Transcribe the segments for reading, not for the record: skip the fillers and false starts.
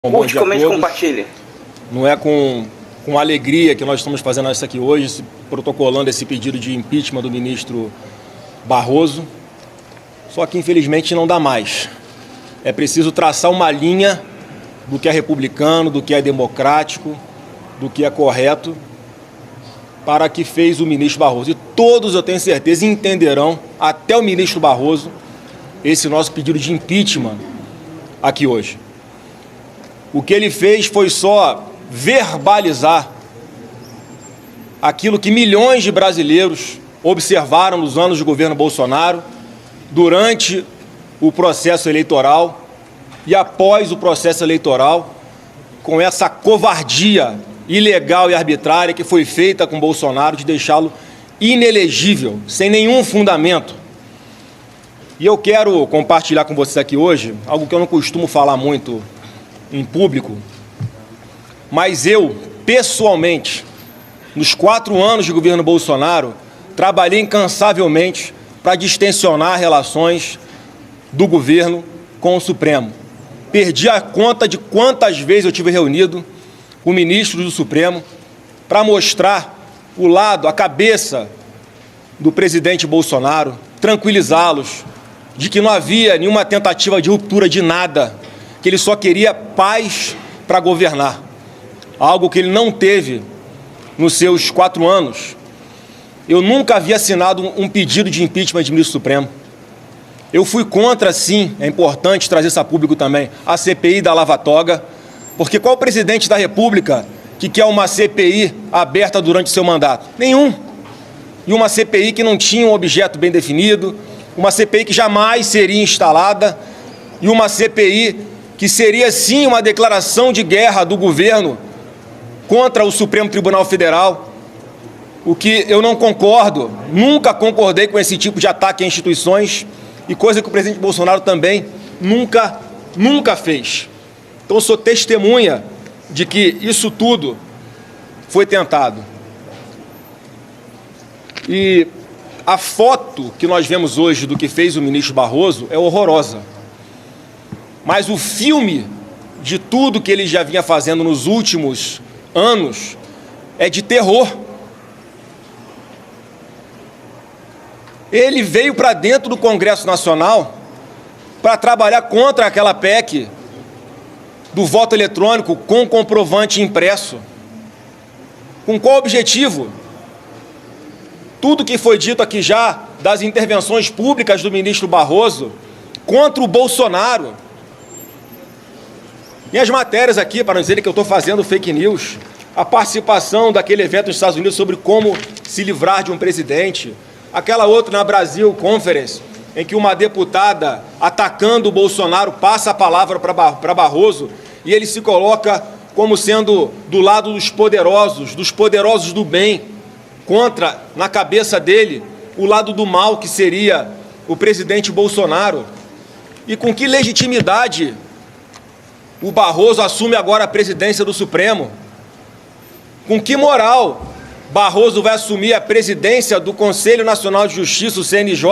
Bom dia a todos. Compartilhe. Não é com alegria que nós estamos fazendo isso aqui hoje, protocolando esse pedido de impeachment do ministro Barroso. Só que, infelizmente, não dá mais. É preciso traçar uma linha do que é republicano, do que é democrático, do que é correto, para que fez o ministro Barroso. E todos, eu tenho certeza, entenderão, até o ministro Barroso, esse nosso pedido de impeachment aqui hoje. O que ele fez foi só verbalizar aquilo que milhões de brasileiros observaram nos anos de governo Bolsonaro, durante o processo eleitoral e após o processo eleitoral, com essa covardia ilegal e arbitrária que foi feita com Bolsonaro de deixá-lo inelegível, sem nenhum fundamento. E eu quero compartilhar com vocês aqui hoje algo que eu não costumo falar muito em público, mas eu, pessoalmente, nos 4 anos de governo Bolsonaro, trabalhei incansavelmente para distensionar relações do governo com o Supremo. Perdi a conta de quantas vezes eu tive reunido com ministros do Supremo para mostrar o lado, a cabeça do presidente Bolsonaro, tranquilizá-los de que não havia nenhuma tentativa de ruptura de nada, que ele só queria paz para governar, algo que ele não teve nos seus 4 anos. Eu nunca havia assinado um pedido de impeachment de ministro Supremo. Eu fui contra, sim, é importante trazer isso a público também, a CPI da Lava Toga, porque qual presidente da República que quer uma CPI aberta durante seu mandato? Nenhum. E uma CPI que não tinha um objeto bem definido, uma CPI que jamais seria instalada, e uma CPI que seria, sim, uma declaração de guerra do governo contra o Supremo Tribunal Federal, o que eu não concordo, nunca concordei com esse tipo de ataque a instituições, e coisa que o presidente Bolsonaro também nunca fez. Então, eu sou testemunha de que isso tudo foi tentado. E a foto que nós vemos hoje do que fez o ministro Barroso é horrorosa. Mas o filme de tudo que ele já vinha fazendo nos últimos anos é de terror. Ele veio para dentro do Congresso Nacional para trabalhar contra aquela PEC do voto eletrônico com comprovante impresso. Com qual objetivo? Tudo que foi dito aqui já das intervenções públicas do ministro Barroso contra o Bolsonaro. Minhas matérias aqui, para não dizer que eu estou fazendo fake news, a participação daquele evento nos Estados Unidos sobre como se livrar de um presidente, aquela outra na Brasil Conference, em que uma deputada atacando o Bolsonaro passa a palavra para Barroso e ele se coloca como sendo do lado dos poderosos do bem, contra, na cabeça dele, o lado do mal, que seria o presidente Bolsonaro. E com que legitimidade o Barroso assume agora a presidência do Supremo? Com que moral Barroso vai assumir a presidência do Conselho Nacional de Justiça, o CNJ,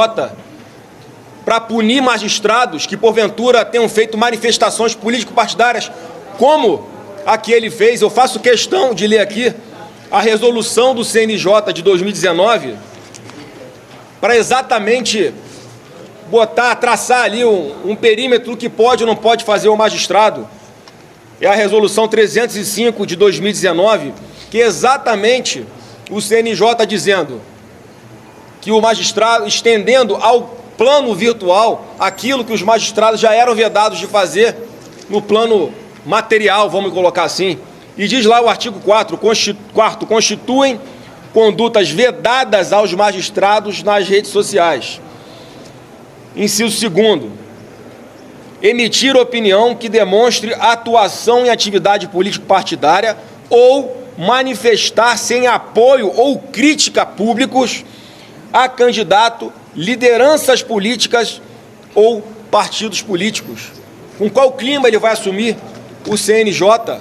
para punir magistrados que, porventura, tenham feito manifestações político-partidárias, como a que ele fez? Eu faço questão de ler aqui a resolução do CNJ de 2019, para exatamente traçar ali um perímetro que pode ou não pode fazer o magistrado. É a resolução 305 de 2019, que exatamente o CNJ dizendo que o magistrado, estendendo ao plano virtual aquilo que os magistrados já eram vedados de fazer no plano material, vamos colocar assim. E diz lá o artigo 4º, constituem condutas vedadas aos magistrados nas redes sociais. Inciso 2º, emitir opinião que demonstre atuação em atividade político-partidária ou manifestar-se em apoio ou crítica públicos a candidato, lideranças políticas ou partidos políticos. Com qual clima ele vai assumir o CNJ?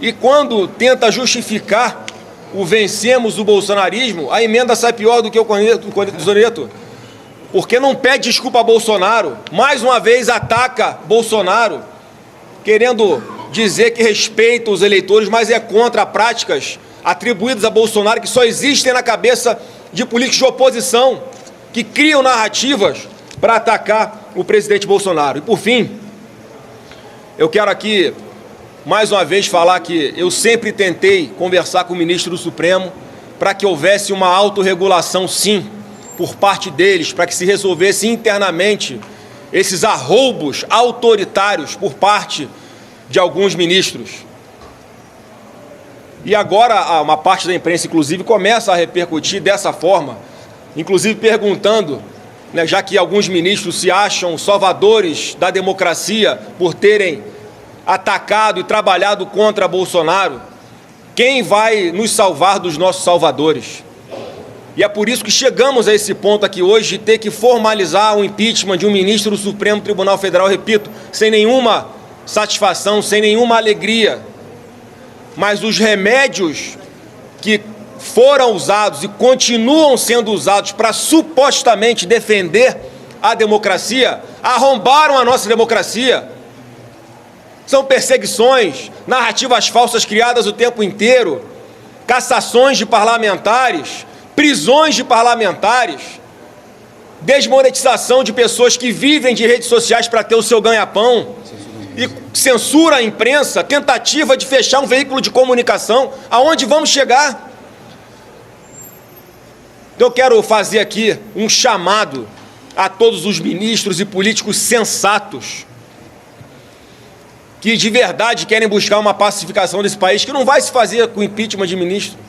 E quando tenta justificar o vencemos o bolsonarismo, a emenda sai pior do que o Zoneto. Porque não pede desculpa a Bolsonaro, mais uma vez ataca Bolsonaro, querendo dizer que respeita os eleitores, mas é contra práticas atribuídas a Bolsonaro que só existem na cabeça de políticos de oposição, que criam narrativas para atacar o presidente Bolsonaro. E, por fim, eu quero aqui, mais uma vez, falar que eu sempre tentei conversar com o ministro do Supremo para que houvesse uma autorregulação, sim, por parte deles, para que se resolvesse internamente esses arroubos autoritários por parte de alguns ministros. E agora uma parte da imprensa, inclusive, começa a repercutir dessa forma, inclusive perguntando, né, já que alguns ministros se acham salvadores da democracia por terem atacado e trabalhado contra Bolsonaro, quem vai nos salvar dos nossos salvadores? E é por isso que chegamos a esse ponto aqui hoje de ter que formalizar o impeachment de um ministro do Supremo Tribunal Federal, repito, sem nenhuma satisfação, sem nenhuma alegria. Mas os remédios que foram usados e continuam sendo usados para supostamente defender a democracia, arrombaram a nossa democracia. São perseguições, narrativas falsas criadas o tempo inteiro, cassações de parlamentares, prisões de parlamentares, desmonetização de pessoas que vivem de redes sociais para ter o seu ganha-pão, e censura à imprensa, tentativa de fechar um veículo de comunicação. Aonde vamos chegar? Eu quero fazer aqui um chamado a todos os ministros e políticos sensatos que de verdade querem buscar uma pacificação desse país, que não vai se fazer com impeachment de ministro,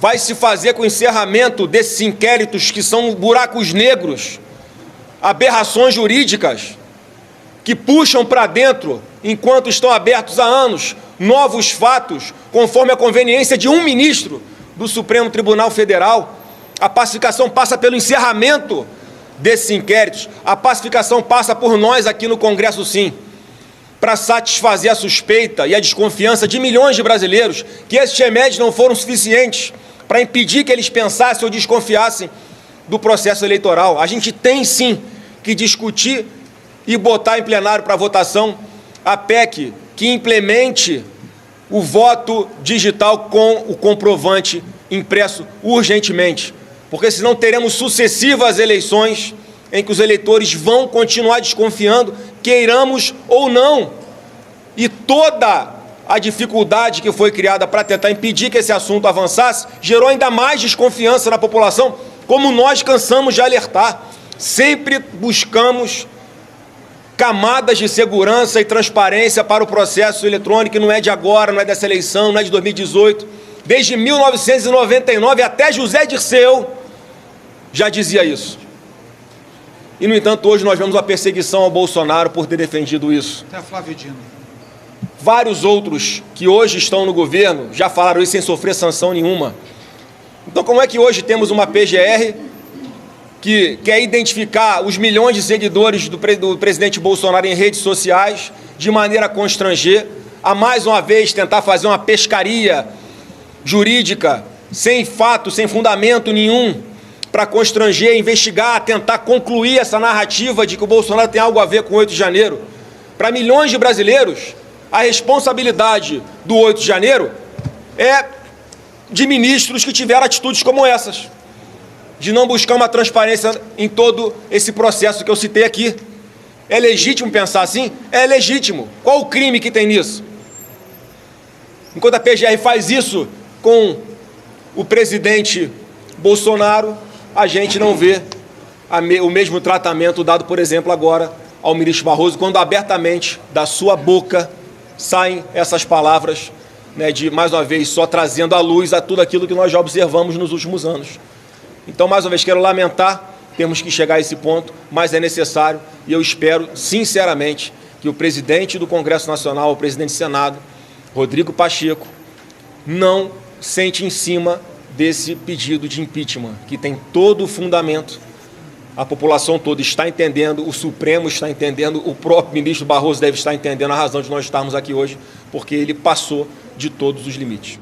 vai se fazer com o encerramento desses inquéritos que são buracos negros, aberrações jurídicas, que puxam para dentro, enquanto estão abertos há anos, novos fatos, conforme a conveniência de um ministro do Supremo Tribunal Federal. A pacificação passa pelo encerramento desses inquéritos, a pacificação passa por nós aqui no Congresso, sim, para satisfazer a suspeita e a desconfiança de milhões de brasileiros, que esses remédios não foram suficientes para impedir que eles pensassem ou desconfiassem do processo eleitoral. A gente tem, sim, que discutir e botar em plenário para votação a PEC que implemente o voto digital com o comprovante impresso urgentemente, porque senão teremos sucessivas eleições em que os eleitores vão continuar desconfiando, queiramos ou não, e toda a dificuldade que foi criada para tentar impedir que esse assunto avançasse gerou ainda mais desconfiança na população, como nós cansamos de alertar. Sempre buscamos camadas de segurança e transparência para o processo eletrônico, que não é de agora, não é dessa eleição, não é de 2018. Desde 1999, até José Dirceu já dizia isso. E, no entanto, hoje nós vemos a perseguição ao Bolsonaro por ter defendido isso. Até a Flávio Dino. Vários outros que hoje estão no governo já falaram isso sem sofrer sanção nenhuma. Então, como é que hoje temos uma PGR que quer identificar os milhões de seguidores do presidente Bolsonaro em redes sociais de maneira a constranger, a mais uma vez tentar fazer uma pescaria jurídica sem fato, sem fundamento nenhum, para constranger, investigar, tentar concluir essa narrativa de que o Bolsonaro tem algo a ver com o 8 de janeiro? Para milhões de brasileiros, a responsabilidade do 8 de janeiro é de ministros que tiveram atitudes como essas, de não buscar uma transparência em todo esse processo que eu citei aqui. É legítimo pensar assim? É legítimo. Qual o crime que tem nisso? Enquanto a PGR faz isso com o presidente Bolsonaro, a gente não vê o mesmo tratamento dado, por exemplo, agora ao ministro Barroso, quando abertamente da sua boca saem essas palavras, né, de, mais uma vez, só trazendo à luz a tudo aquilo que nós já observamos nos últimos anos. Então, mais uma vez, quero lamentar, temos que chegar a esse ponto, mas é necessário, e eu espero, sinceramente, que o presidente do Congresso Nacional, o presidente do Senado, Rodrigo Pacheco, não sente em cima desse pedido de impeachment, que tem todo o fundamento. A população toda está entendendo, o Supremo está entendendo, o próprio ministro Barroso deve estar entendendo a razão de nós estarmos aqui hoje, porque ele passou de todos os limites.